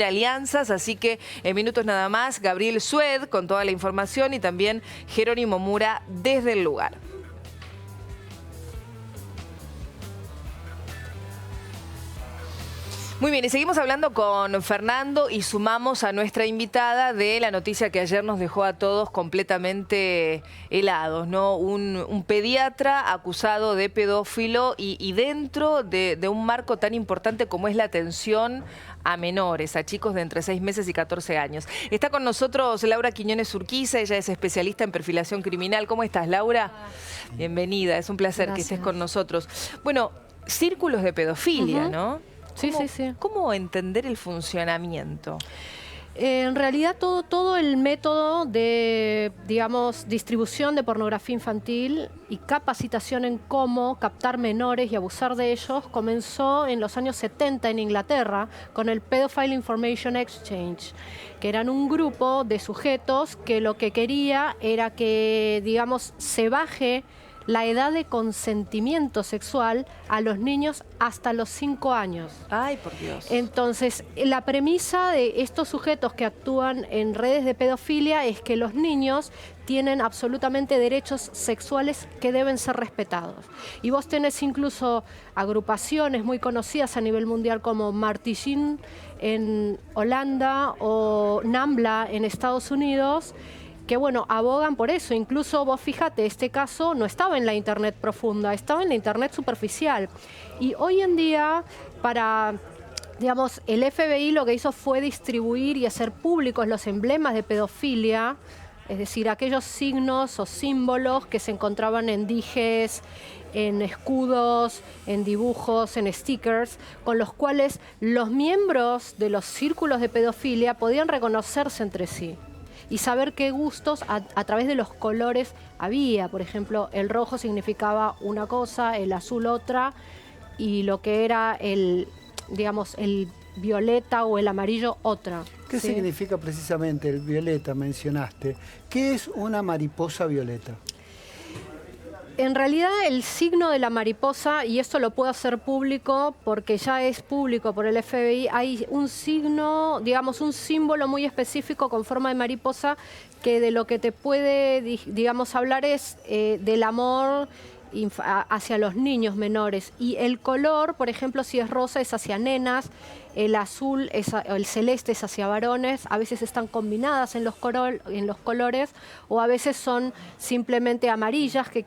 alianzas, así que en minutos nada más, Gabriel Sued con toda la información y también Jerónimo Mura desde el lugar. Muy bien, y seguimos hablando con Fernando y sumamos a nuestra invitada de la noticia que ayer nos dejó a todos completamente helados, ¿no? Un pediatra acusado de pedófilo y dentro de un marco tan importante como es la atención a menores, a chicos de entre 6 meses y 14 años. Está con nosotros Laura Quiñones Urquiza, ella es especialista en perfilación criminal. ¿Cómo estás, Laura? Bienvenida, es un placer que estés con nosotros. Bueno, círculos de pedofilia, ¿no? Sí, sí, sí. ¿Cómo entender el funcionamiento? En realidad todo el método de, digamos, distribución de pornografía infantil y capacitación en cómo captar menores y abusar de ellos comenzó en los años 70 en Inglaterra con el Pedophile Information Exchange, que eran un grupo de sujetos que lo que quería era que, digamos, se baje la edad de consentimiento sexual a los niños hasta los 5 años. Ay, por Dios. Entonces, la premisa de estos sujetos que actúan en redes de pedofilia es que los niños tienen absolutamente derechos sexuales que deben ser respetados. Y vos tenés incluso agrupaciones muy conocidas a nivel mundial como Martigin en Holanda o NAMBLA en Estados Unidos, que bueno, abogan por eso. Incluso vos fíjate, este caso no estaba en la internet profunda, estaba en la internet superficial. Y hoy en día, digamos, el FBI lo que hizo fue distribuir y hacer públicos los emblemas de pedofilia, es decir, aquellos signos o símbolos que se encontraban en dijes, en escudos, en dibujos, en stickers, con los cuales los miembros de los círculos de pedofilia podían reconocerse entre sí y saber qué gustos a través de los colores había. Por ejemplo, el rojo significaba una cosa, el azul otra, y lo que era digamos, el violeta o el amarillo otra. ¿Qué significa precisamente el violeta, mencionaste? ¿Qué es una mariposa violeta? En realidad el signo de la mariposa, y esto lo puedo hacer público porque ya es público por el FBI, hay un signo, digamos un símbolo muy específico con forma de mariposa que de lo que te puede, digamos, hablar es del amor hacia los niños menores. Y el color, por ejemplo, si es rosa es hacia nenas, el azul, el celeste es hacia varones, a veces están combinadas en los colores o a veces son simplemente amarillas que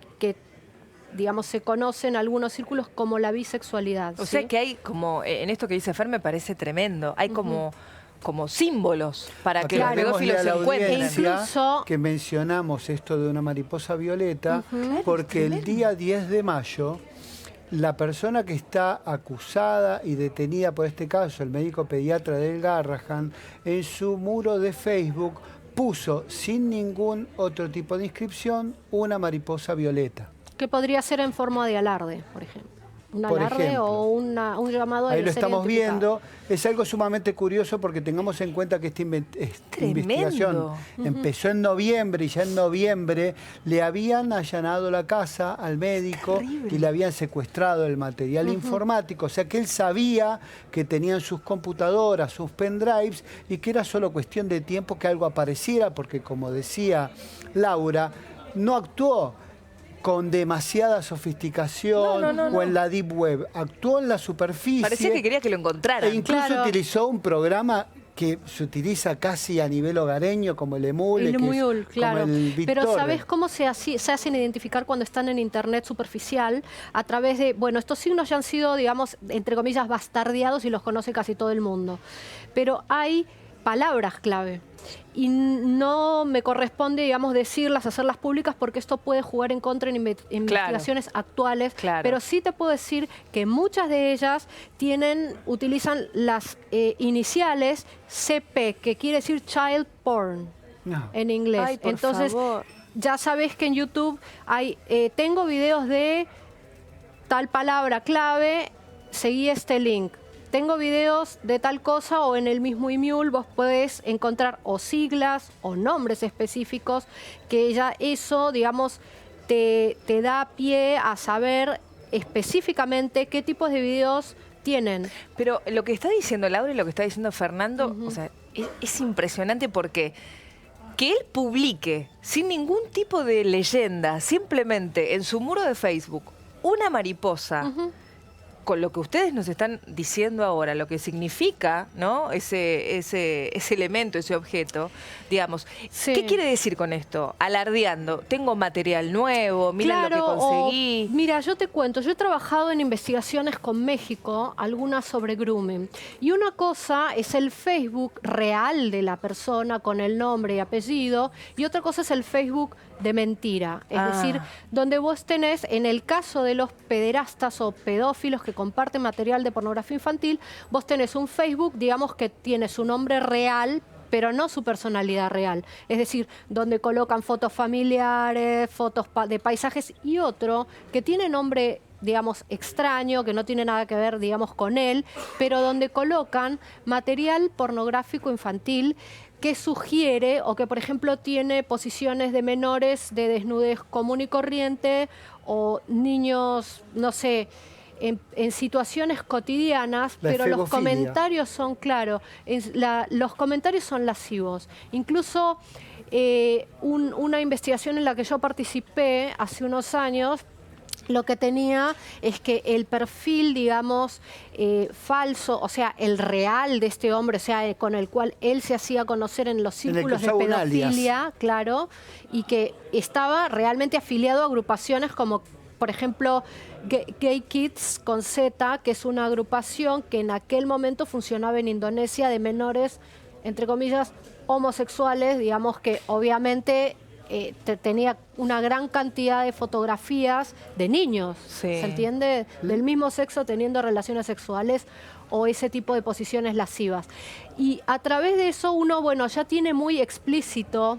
digamos, se conocen algunos círculos como la bisexualidad. O sea que hay como, en esto que dice Fer me parece tremendo, hay como símbolos para que los pedófilos se encuentren. Incluso que mencionamos esto de una mariposa violeta porque el día 10 de mayo la persona que está acusada y detenida por este caso, el médico pediatra del Garrahan, en su muro de Facebook puso sin ningún otro tipo de inscripción una mariposa violeta. Que podría ser en forma de alarde, por ejemplo. Un alarde o un llamado a ahí lo estamos viendo. Es algo sumamente curioso porque tengamos en cuenta que esta investigación empezó en noviembre y ya en noviembre le habían allanado la casa al médico y le habían secuestrado el material informático. O sea que él sabía que tenían sus computadoras, sus pendrives y que era solo cuestión de tiempo que algo apareciera porque, como decía Laura, no actuó con demasiada sofisticación o en la deep web. Actuó en la superficie. Parecía que quería que lo encontraran. E incluso utilizó un programa que se utiliza casi a nivel hogareño, como el Emule, claro. como el BitTorrent. Pero ¿sabés cómo se hacen identificar cuando están en internet superficial? A través de, bueno, estos signos ya han sido, digamos, entre comillas, bastardeados y los conoce casi todo el mundo. Pero hay palabras clave. Y no me corresponde, digamos, decirlas, hacerlas públicas, porque esto puede jugar en contra en investigaciones actuales. Pero sí te puedo decir que muchas de ellas utilizan las iniciales CP, que quiere decir Child Porn en inglés. Ay, por Entonces, favor. Ya sabes que en YouTube hay, tengo videos de tal palabra clave, seguí este link. Tengo videos de tal cosa, o en el mismo Emule vos podés encontrar o siglas o nombres específicos que ya eso, digamos, te da pie a saber específicamente qué tipos de videos tienen. Pero lo que está diciendo Laura y lo que está diciendo Fernando, o sea, es impresionante porque que él publique sin ningún tipo de leyenda, simplemente en su muro de Facebook, una mariposa, con lo que ustedes nos están diciendo ahora, lo que significa, ¿no? ese elemento, ese objeto, digamos. Sí. ¿Qué quiere decir con esto? Alardeando, tengo material nuevo, mira lo que conseguí. Mira, yo te cuento, yo he trabajado en investigaciones con México, algunas sobre grooming. Y una cosa es el Facebook real de la persona con el nombre y apellido, y otra cosa es el Facebook de mentira. Es decir, donde vos tenés, en el caso de los pederastas o pedófilos que comparten material de pornografía infantil, vos tenés un Facebook, digamos, que tiene su nombre real, pero no su personalidad real. Es decir, donde colocan fotos familiares, fotos de paisajes, y otro que tiene nombre, digamos, extraño, que no tiene nada que ver, digamos, con él, pero donde colocan material pornográfico infantil que sugiere o que, por ejemplo, tiene posiciones de menores de desnudez común y corriente o niños, no sé, en situaciones cotidianas, pero los comentarios son, claro, los comentarios son lascivos. Incluso una investigación en la que yo participé hace unos años, lo que tenía es que el perfil, digamos, falso, o sea, el real de este hombre, o sea, con el cual él se hacía conocer en los círculos de pedofilia, claro, y que estaba realmente afiliado a agrupaciones como, por ejemplo, Gay Kids con Z, que es una agrupación que en aquel momento funcionaba en Indonesia de menores, entre comillas, homosexuales, digamos, que obviamente tenía una gran cantidad de fotografías de niños, ¿se entiende? Del mismo sexo teniendo relaciones sexuales o ese tipo de posiciones lascivas. Y a través de eso uno, bueno, ya tiene muy explícito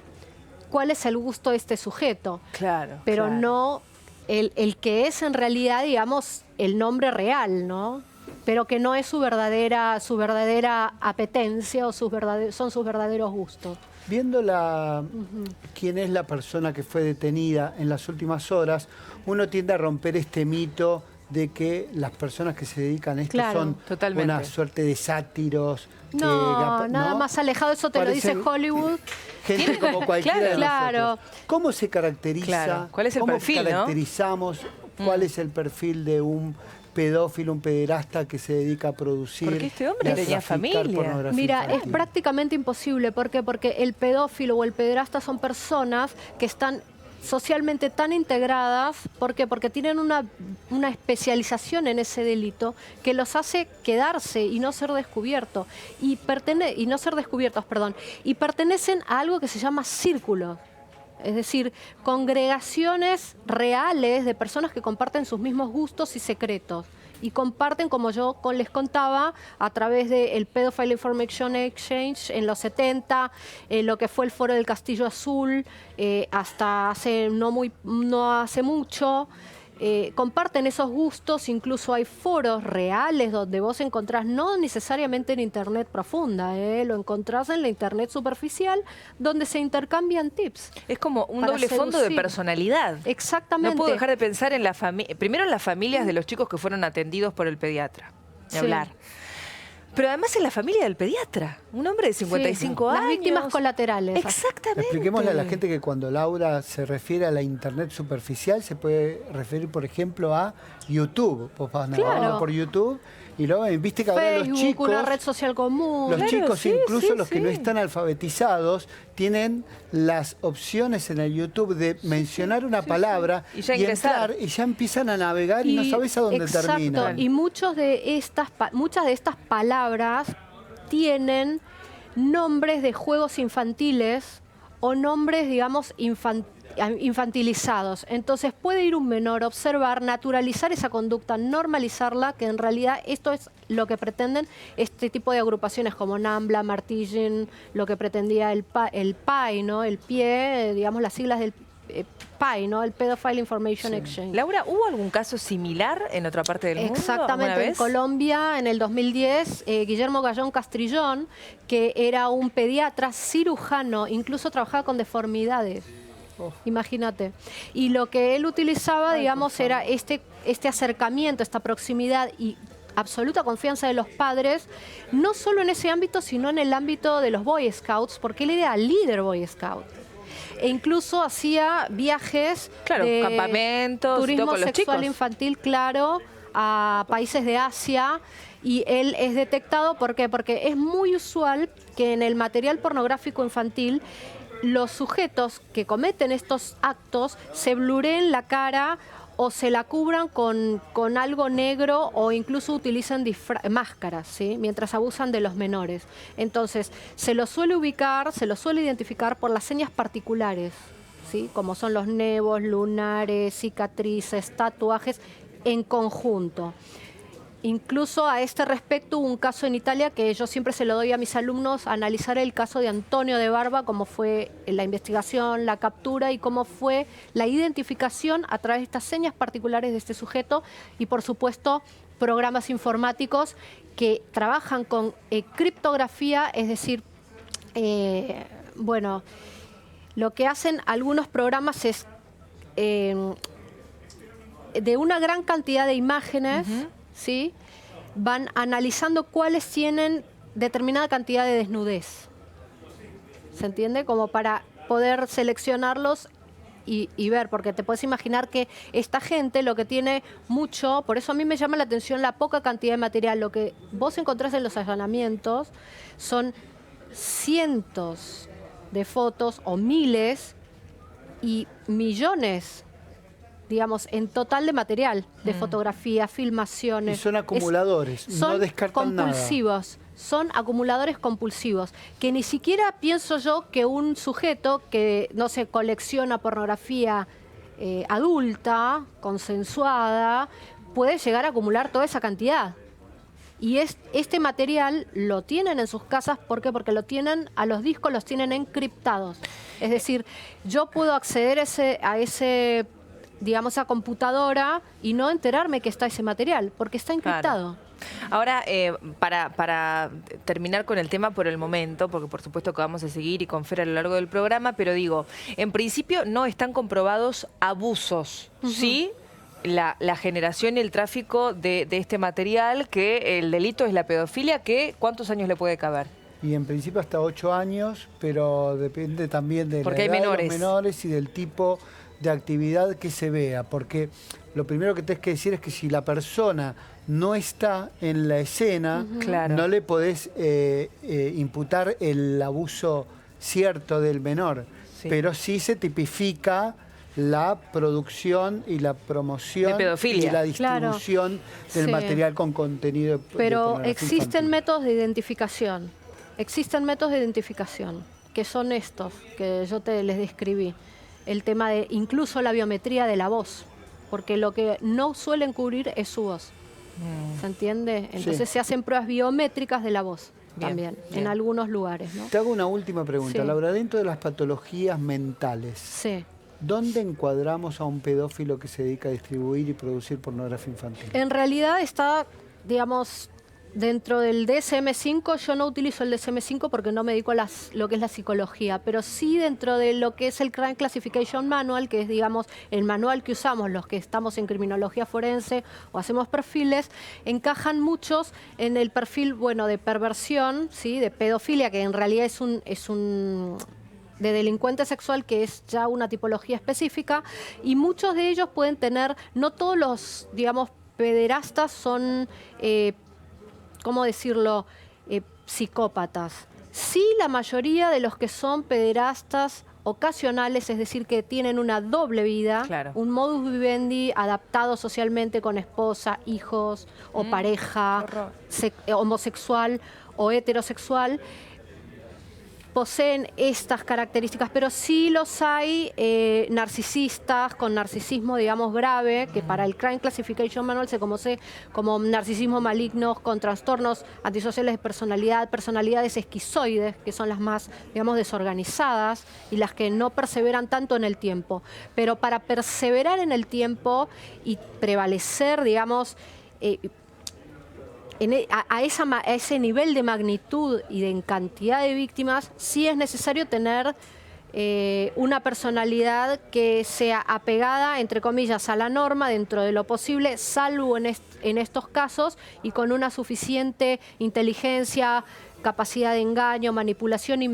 cuál es el gusto de este sujeto. Claro. Pero no el que es en realidad, digamos, el nombre real, ¿no? Pero que no es su verdadera apetencia o son sus verdaderos gustos. Viendo quién es la persona que fue detenida en las últimas horas, uno tiende a romper este mito de que las personas que se dedican a esto son una suerte de sátiros. No, nada más alejado, eso te lo dice Hollywood. Gente como cualquiera de nosotros. ¿Cómo se caracteriza? Claro. ¿Cuál es el perfil, ¿Cómo caracterizamos cuál es el perfil de un pedófilo, un pederasta que se dedica a producir? Porque este hombre tenía familia. Mira, infantil. es prácticamente imposible. ¿Por qué? Porque el pedófilo o el pederasta son personas que están socialmente tan integradas. ¿Por qué? Porque tienen una especialización en ese delito que los hace quedarse y no ser descubiertos. Y pertenecen a algo que se llama círculo. Es decir, congregaciones reales de personas que comparten sus mismos gustos y secretos. Y comparten, como yo les contaba, a través del Pedophile Information Exchange en los 70, lo que fue el Foro del Castillo Azul, hasta no hace mucho. Comparten esos gustos, incluso hay foros reales donde vos encontrás, no necesariamente en internet profunda, lo encontrás en la internet superficial, donde se intercambian tips. Es como un doble fondo de personalidad. Exactamente. No puedo dejar de pensar en primero en las familias de los chicos que fueron atendidos por el pediatra, de hablar. Pero además en la familia del pediatra, un hombre de 55 años. Las víctimas colaterales. Exactamente. Expliquémosle a la gente que cuando Laura se refiere a la internet superficial, se puede referir, por ejemplo, a YouTube. Vos vas navegando por YouTube y luego viste que ahora los chicos, una red social común. Los chicos, incluso los que no están alfabetizados, tienen las opciones en el YouTube de mencionar una palabra y entrar, y ya empiezan a navegar y no sabes a dónde terminan. Y muchas de estas palabras tienen nombres de juegos infantiles o nombres, digamos, infantilizados. Entonces puede ir un menor, observar, naturalizar esa conducta, normalizarla, que en realidad esto es lo que pretenden este tipo de agrupaciones como NAMBLA, Martillen, lo que pretendía el PAI, ¿no? El pie, digamos, las siglas del PAI, ¿no? El Pedophile Information Exchange. Laura, ¿hubo algún caso similar en otra parte del mundo? Exactamente, en Colombia, en el 2010, Guillermo Gallón Castrillón, que era un pediatra cirujano, incluso trabajaba con deformidades. Imagínate. Y lo que él utilizaba, digamos, era este acercamiento, esta proximidad y absoluta confianza de los padres, no solo en ese ámbito, sino en el ámbito de los Boy Scouts, porque él era líder Boy Scout. E incluso hacía viajes de campamentos, turismo con los sexual chicos. infantil, claro, a países de Asia. Y él es detectado, ¿por qué? Porque es muy usual que en el material pornográfico infantil los sujetos que cometen estos actos se blureen la cara o se la cubran con algo negro o incluso utilizan máscaras, ¿sí? Mientras abusan de los menores. Entonces, se los suele ubicar, se los suele identificar por las señas particulares, ¿sí? Como son los nevos, lunares, cicatrices, tatuajes, en conjunto. Incluso a este respecto hubo un caso en Italia que yo siempre se lo doy a mis alumnos, a analizar el caso de Antonio de Barba, cómo fue la investigación, la captura y cómo fue la identificación a través de estas señas particulares de este sujeto y, por supuesto, programas informáticos que trabajan con criptografía, es decir, bueno, lo que hacen algunos programas es de una gran cantidad de imágenes, ¿sí? Van analizando cuáles tienen determinada cantidad de desnudez. ¿Se entiende? Como para poder seleccionarlos y ver, porque te puedes imaginar que esta gente lo que tiene mucho, por eso a mí me llama la atención la poca cantidad de material. Lo que vos encontrás en los allanamientos son cientos de fotos o miles y millones, digamos, en total de material, de fotografía, filmaciones. Y son acumuladores, no descartan nada. Son compulsivos, son acumuladores compulsivos, que ni siquiera pienso yo que un sujeto que, no sé, colecciona pornografía adulta, consensuada, puede llegar a acumular toda esa cantidad. Y este material lo tienen en sus casas, ¿por qué? Porque lo tienen, a los discos los tienen encriptados. Es decir, yo puedo acceder a ese digamos, a computadora y no enterarme que está ese material, porque está encriptado. Claro. Ahora, para terminar con el tema por el momento, porque por supuesto que vamos a seguir y con Fer a lo largo del programa, pero digo, en principio no están comprobados abusos, ¿sí? La generación y el tráfico de este material, que el delito es la pedofilia, que ¿cuántos años le puede caber? Y en principio hasta 8 años, pero depende también de porque la edad hay menores. De los menores y del tipo de actividad que se vea, porque lo primero que tenés que decir es que si la persona no está en la escena, claro, no le podés imputar el abuso cierto del menor, pero sí se tipifica la producción y la promoción de pedofilia y la distribución del material con contenido de pero existen infantil. métodos de identificación, que son estos que yo les describí. El tema de incluso la biometría de la voz, porque lo que no suelen cubrir es su voz. ¿Se entiende? Entonces se hacen pruebas biométricas de la voz también, en algunos lugares, ¿no? Te hago una última pregunta, Laura. Dentro de las patologías mentales, ¿dónde encuadramos a un pedófilo que se dedica a distribuir y producir pornografía infantil? En realidad está, digamos, dentro del DSM-5. Yo no utilizo el DSM-5 porque no me dedico a lo que es la psicología, pero sí dentro de lo que es el Crime Classification Manual, que es, digamos, el manual que usamos los que estamos en criminología forense o hacemos perfiles, encajan muchos en el perfil, bueno, de perversión, ¿sí? De pedofilia, que en realidad es un de delincuente sexual, que es ya una tipología específica, y muchos de ellos pueden tener, no todos los, digamos, pederastas son ¿cómo decirlo?, psicópatas. Sí, la mayoría de los que son pederastas ocasionales, es decir, que tienen una doble vida, un modus vivendi adaptado socialmente con esposa, hijos o pareja, homosexual o heterosexual, poseen estas características, pero sí los hay narcisistas con narcisismo, digamos, grave, que para el Crime Classification Manual se conoce como narcisismo maligno, con trastornos antisociales de personalidad, personalidades esquizoides, que son las más, digamos, desorganizadas y las que no perseveran tanto en el tiempo. Pero para perseverar en el tiempo y prevalecer, digamos, a ese nivel de magnitud y de cantidad de víctimas, sí es necesario tener una personalidad que sea apegada, entre comillas, a la norma dentro de lo posible, salvo en estos casos, y con una suficiente inteligencia, capacidad de engaño, manipulación y